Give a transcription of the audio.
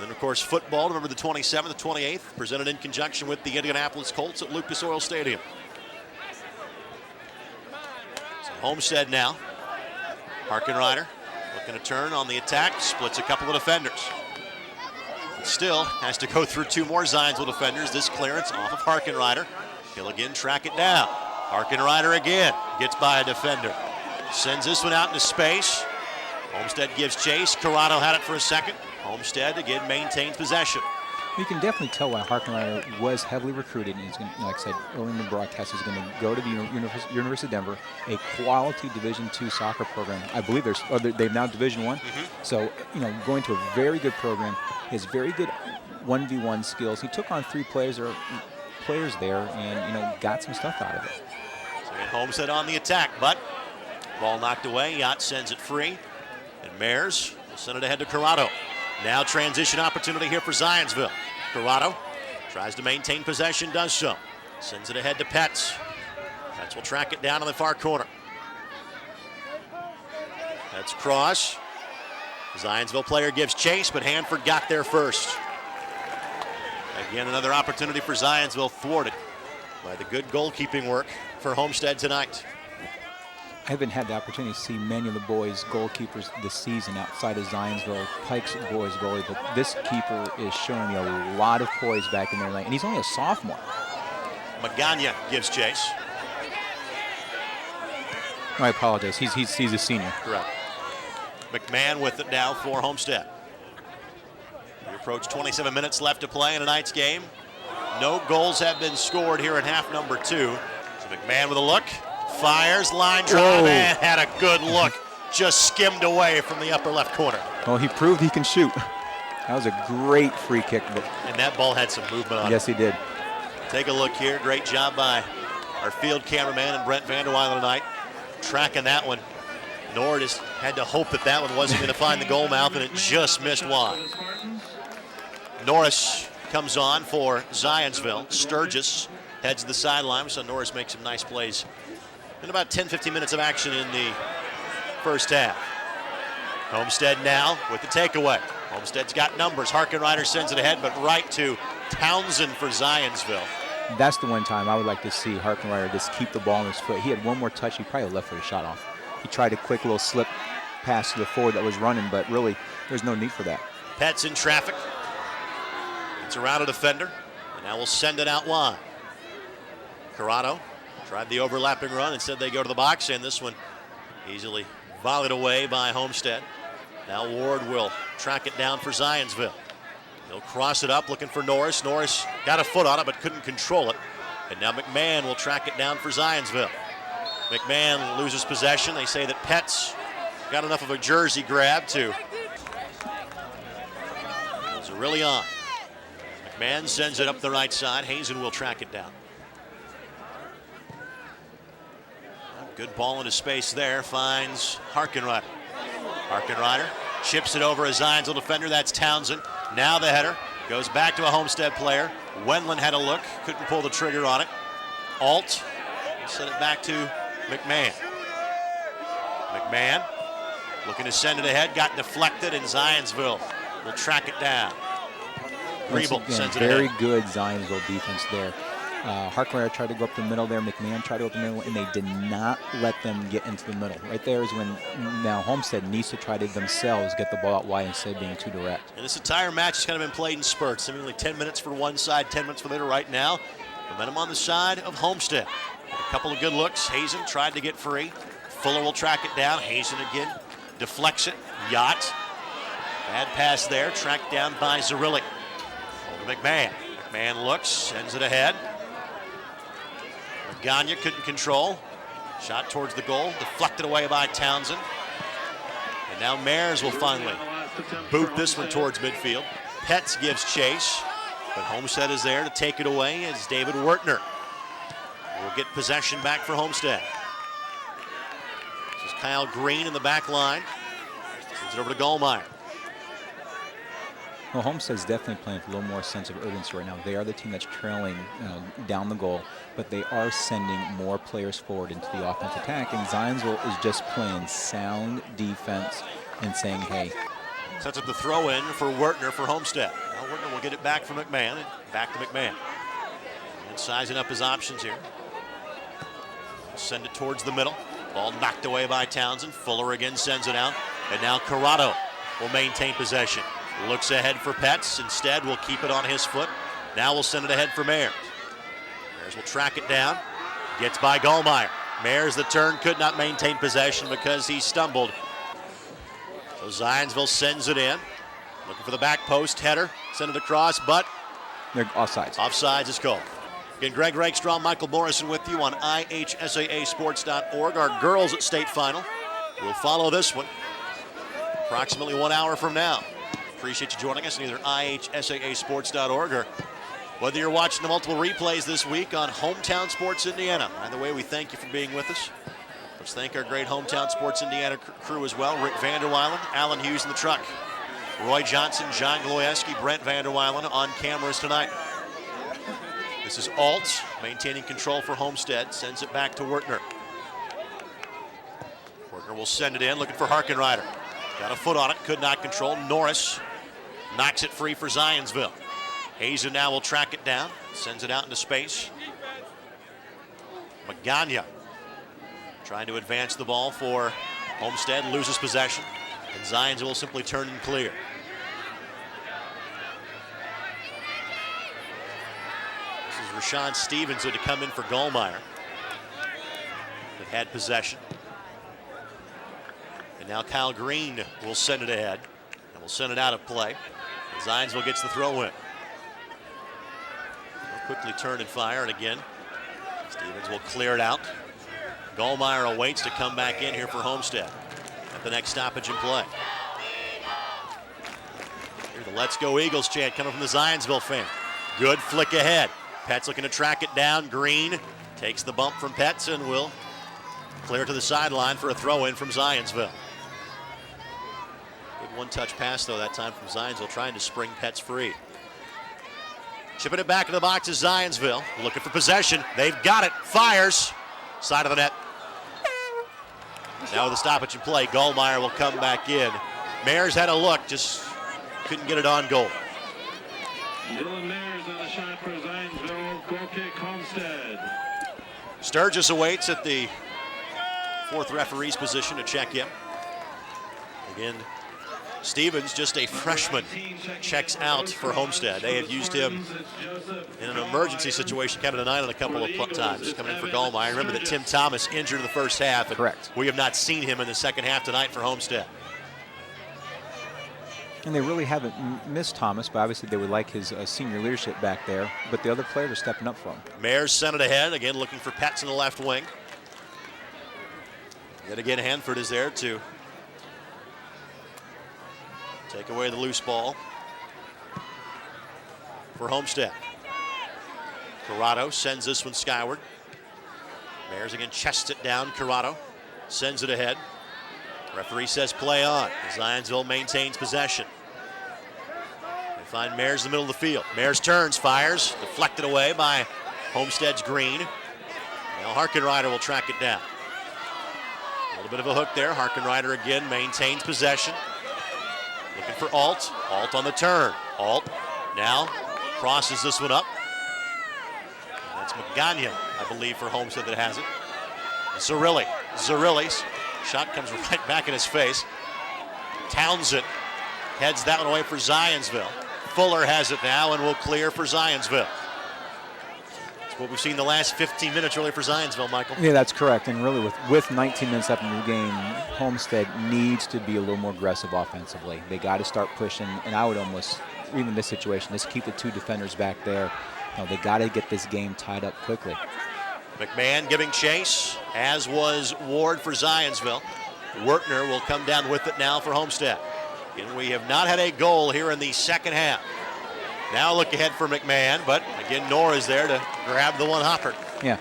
And then, of course, football, November the 27th, the 28th, presented in conjunction with the Indianapolis Colts at Lucas Oil Stadium. So Homestead now. Harkenrider looking to turn on the attack, splits a couple of defenders. But still has to go through two more Zionsville defenders. This clearance off of Harkenrider. He'll again track it down. Harkenrider again gets by a defender. Sends this one out into space. Homestead gives chase. Corrado had it for a second. Homestead again maintains possession. You can definitely tell why Harkenrider was heavily recruited, and he's going to, like I said earlier in the broadcast, he's going to go to the University of Denver, a quality Division II soccer program. I believe they've now Division I. So, going to a very good program. He has very good 1v1 skills. He took on three players there and, got some stuff out of it. So Homestead on the attack, but ball knocked away. Yacht sends it free, and Mares will send it ahead to Corrado. Now transition opportunity here for Zionsville. Corrado tries to maintain possession, does so. Sends it ahead to Petz. Petz will track it down in the far corner. Petz cross. Zionsville player gives chase, but Hanford got there first. Again, another opportunity for Zionsville, thwarted by the good goalkeeping work for Homestead tonight. I haven't had the opportunity to see many of the boys' goalkeepers this season outside of Zionsville, Pike's boys goalie, but this keeper is showing me a lot of poise back in there, and he's only a sophomore. Magana gives chase. I apologize. He's a senior. Correct. McMahon with it now for Homestead. We approach 27 minutes left to play in tonight's game. No goals have been scored here in half number 2. So McMahon with a look. Fires, line drive, and had a good look. Just skimmed away from the upper left corner. Well, he proved he can shoot. That was a great free kick. And that ball had some movement on it. Yes, he did. Take a look here. Great job by our field cameraman and Brent Vanderweiler tonight. Tracking that one. Nord just had to hope that one wasn't going to find the goal mouth, and it just missed wide. Norris comes on for Zionsville. Sturgis heads to the sideline, so Norris makes some nice plays. In about 10-15 minutes of action in the first half. Homestead now with the takeaway. Homestead's got numbers. Harkenrider sends it ahead, but right to Townsend for Zionsville. That's the one time I would like to see Harkenrider just keep the ball in his foot. He had one more touch. He probably left for the shot off. He tried a quick little slip pass to the forward that was running, but really there's no need for that. Petz in traffic. It's around a defender, and now we'll send it out wide. Corrado tried the overlapping run. Instead, they go to the box, and this one easily volleyed away by Homestead. Now Ward will track it down for Zionsville. He'll cross it up, looking for Norris. Norris got a foot on it, but couldn't control it. And now McMahon will track it down for Zionsville. McMahon loses possession. They say that Petz got enough of a jersey grab to. Those are really on. McMahon sends it up the right side. Hazen will track it down. Good ball into space there, finds Harkenrider. Harkenrider chips it over a Zionsville defender, that's Townsend. Now the header goes back to a Homestead player. Wendland had a look, couldn't pull the trigger on it. Alt sent it back to McMahon. McMahon looking to send it ahead, got deflected, and Zionsville will track it down. Griebel sends it ahead. Very good Zionsville defense there. Harkenrider tried to go up the middle there. McMahon tried to go up the middle, and they did not let them get into the middle. Right there is when now Homestead needs to try to themselves get the ball out wide instead of being too direct. And this entire match has kind of been played in spurts. Seemingly 10 minutes for one side, 10 minutes for the other right now. Momentum on the side of Homestead. A couple of good looks. Hazen tried to get free. Fuller will track it down. Hazen again deflects it. Yacht. Bad pass there. Tracked down by Zarillik. Over to McMahon. McMahon looks, sends it ahead. Gagne couldn't control. Shot towards the goal, deflected away by Townsend. And now Mares will finally boot this one towards midfield. Petz gives chase, but Homestead is there to take it away as David Wertner will get possession back for Homestead. This is Kyle Green in the back line. Sends it over to Goldmeyer. Well, Homestead's definitely playing with a little more sense of urgency right now. They are the team that's trailing down the goal, but they are sending more players forward into the offensive attack, and Zionsville is just playing sound defense and saying, hey, Sets up the throw in for Wertner for Homestead. Now Wertner will get it back from McMahon. And back to McMahon. And sizing up his options here. Send it towards the middle. Ball knocked away by Townsend. Fuller again sends it out. And now Corrado will maintain possession. Looks ahead for Petz. Instead, will keep it on his foot. Now we'll send it ahead for Mayers. Mayers will track it down. Gets by Gallmeyer. Mayers, the turn, could not maintain possession because he stumbled. So Zionsville sends it in. Looking for the back post. Header. Send it across, but they're offsides. Offsides is called. Again, Greg Rakestraw, Michael Morrison with you on IHSAAsports.org. Our girls at state final. We'll follow this one approximately 1 hour from now. Appreciate you joining us on either IHSAAsports.org or whether you're watching the multiple replays this week on Hometown Sports Indiana. Either way, we thank you for being with us. Let's thank our great Hometown Sports Indiana crew as well. Rick Vanderweilen, Alan Hughes in the truck, Roy Johnson, John Gloyeski, Brent Vanderweilen on cameras tonight. This is Alt maintaining control for Homestead. Sends it back to Wertner. Wertner will send it in, looking for Harkenrider. Got a foot on it, could not control. Norris knocks it free for Zionsville. Hazen now will track it down, sends it out into space. Magana trying to advance the ball for Homestead, loses possession, and Zionsville will simply turn and clear. This is Rashawn Stevens who had to come in for Gallmeyer. That had possession. And now Kyle Green will send it ahead, and will send it out of play. And Zionsville gets the throw in. They'll quickly turn and fire, and again, Stevens will clear it out. Gallmeyer awaits to come back in here for Homestead at the next stoppage in play. Here's the Let's Go Eagles chant coming from the Zionsville fan. Good flick ahead. Petz looking to track it down. Green takes the bump from Petz and will clear to the sideline for a throw in from Zionsville. Good one-touch pass, though, that time from Zionsville, trying to spring Petz free. Chipping it back in the box is Zionsville. Looking for possession. They've got it. Fires. Side of the net. Now with a stoppage in play, Gallmeyer will come back in. Mayers had a look, just couldn't get it on goal. Dylan Mayers on the shot for Zionsville. Goal kick, Homestead. Sturgis awaits at the fourth referee's position to check in. Again, Stevens, just a freshman, checks out for Homestead. They have used him in an emergency situation, Kevin and I, on a couple of times, coming in for Gallmeyer. Remember that Tim Thomas injured in the first half. And correct. We have not seen him in the second half tonight for Homestead. And they really haven't missed Thomas, but obviously they would like his senior leadership back there. But the other players are stepping up for him. Mayers sent it ahead, again looking for Petz in the left wing. Yet again, Hanford is there to take away the loose ball for Homestead. Corrado sends this one skyward. Mayers again chests it down. Corrado sends it ahead. Referee says play on. Zionsville maintains possession. They find Mayers in the middle of the field. Mayers turns, fires, deflected away by Homestead's Green. Now Harkenrider will track it down. A little bit of a hook there. Harkenrider again maintains possession. Looking for Alt. Alt on the turn. Alt now crosses this one up. And that's Magana, I believe, for Homestead that has it. Zarilli's shot comes right back in his face. Townsend heads that one away for Zionsville. Fuller has it now and will clear for Zionsville. That's what we've seen the last 15 minutes really for Zionsville, Michael. Yeah, that's correct. And really with 19 minutes left in the game, Homestead needs to be a little more aggressive offensively. They got to start pushing, and I would almost, even in this situation, just keep the two defenders back there. They got to get this game tied up quickly. McMahon giving chase, as was Ward for Zionsville. Wertner will come down with it now for Homestead. And we have not had a goal here in the second half. Now look ahead for McMahon, but again, Nora is there to grab the one hopper.